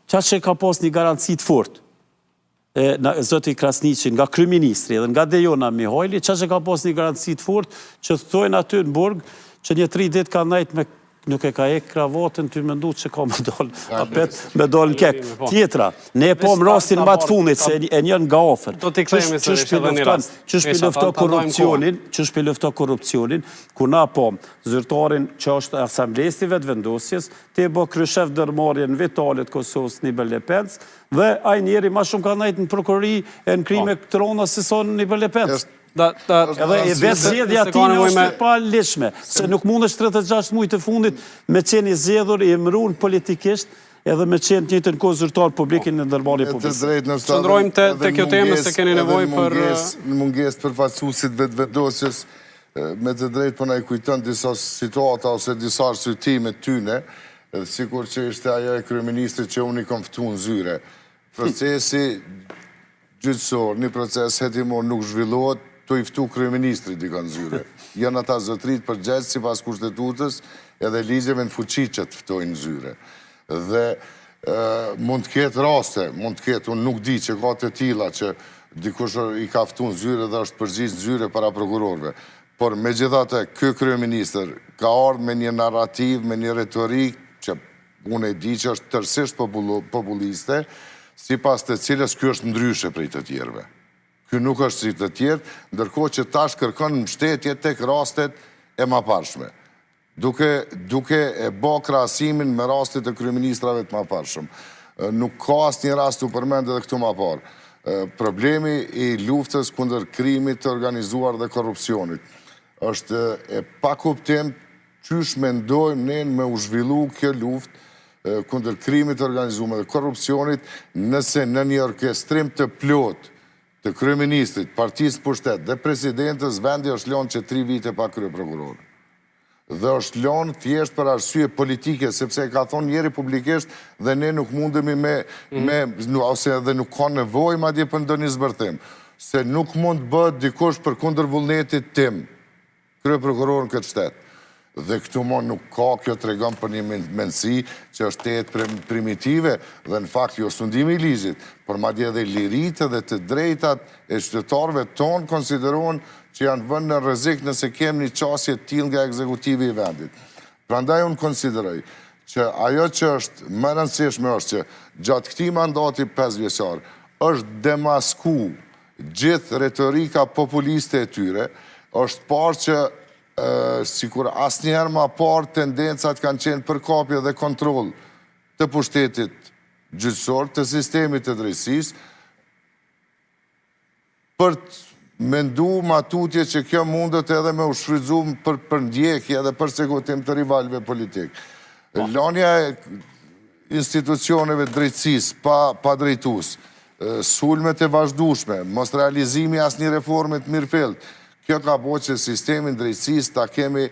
qa që ka pas një garancit fort, zoti Krasniqi, nga kryeministri edhe nga Dejona Mihajli, qa që ka pas një garancit fort, që të thojnë aty në burg, që një 3 dit ka najt me nuk e ka kravatën, ty me ndu që ka me dollë në kek. Tjetra, ne e po më rastin ma të fundit, se e njën nga ofër. Që shpi lëfto korupcionin, ku na po zyrtarin që është asamblesive të vendosjes, te bo kryeshef dërmarje në vitalit Kosovës Nibel Lepens, dhe aj njeri ma shumë ka najt në prokurori e në krime këtërona se son Nibel Lepens. Edhe e vetë zjedhja ti në është pa lishme, se nuk mund është 36 mujtë të fundit me qenë i zjedhur i emruar politikisht edhe me qenë një të në kohë zyrtar publikin në ndërmarrje publike. Qëndrojmë të kjo temë se keni nevoj për... Në munges për fasusit vetë vendosjes, me të drejtë përna i kujtën disa situata ose disa arsyetime tyne, sikur që ishte ajo e kryeministri që unë i kom ftu në zyre. Procesi gjyqësor, një proces hetimor nuk zhvillohet, të i ftu kryeministri dika në zyre. Jënë ata zotrit për gjithë si pas kushtetutës edhe ligjeve në fuqi që të ftojnë në zyre. Dhe mund të ketë raste, mund të ketë, unë nuk di që ka të tila që dikush i ka ftu në zyre dhe është përgjith në zyre para prokurorve. Por me gjithate, kë kryeministër ka ardhë me një narrativ, me një retorik që unë e di që është tërsisht populiste, si pas të cilës kjo është ndryshe prej të tjerve. Kjo nuk është si të tjerë, ndërkohë që tash kërkon mbështetje tek rastet e maparshme. Duke e bo krahasimin me rastet e kryeministrave të maparshëm. Nuk ka asnjë rast të përmend edhe këtu më parë. Problemi i luftës kundër krimit të organizuar dhe korrupsionit është e pa kuptim qysh mendojmë ne me u zhvillu kjo luftë kundër krimit të organizuar dhe korrupsionit nëse në një orkestrim të plot të kryeministrit, partisë pushtet dhe presidentës, vendi është lënë që 3 vite pa kryeprokuror. Dhe është lënë thjesht për arsye politike, sepse ka thonë njeri publikisht dhe ne nuk mundemi ose edhe nuk ka nevojë madje për ndonjë zbërthim, se nuk mund bëhet dikush për kundër vullnetit tim, kryeprokuror në këtë shtet. Dhe këtu nuk ka, kjo të regon për një mendësi që është të jetë primitive dhe në fakt jo sundimi i ligjit, por madje edhe liritë dhe të drejtat e qytetarëve tonë konsiderohen që janë vënë në rrezik nëse kemi një qasje tillë nga ekzekutivi i vendit. Prandaj unë konsideroj që ajo që është më rëndësishme është që gjatë këtij mandati 5 vjeçar është demasku gjithë retorika populiste e tyre, është parë që sikur asnjëherë më parë tendencat kanë qenë përkapje dhe kontroll të pushtetit gjyqësor, të sistemit të drejtësisë, për të mendu matutje që kjo mundet edhe me u shfrytzu për ndjekje edhe për sekutim të rivalëve politik. Lënia e institucioneve drejtësisë pa drejtues, sulmet e vazhdueshme, mos realizimi asnjë reforme të mirëfillt, kjo ka bo që sistemin drejtësisë ta kemi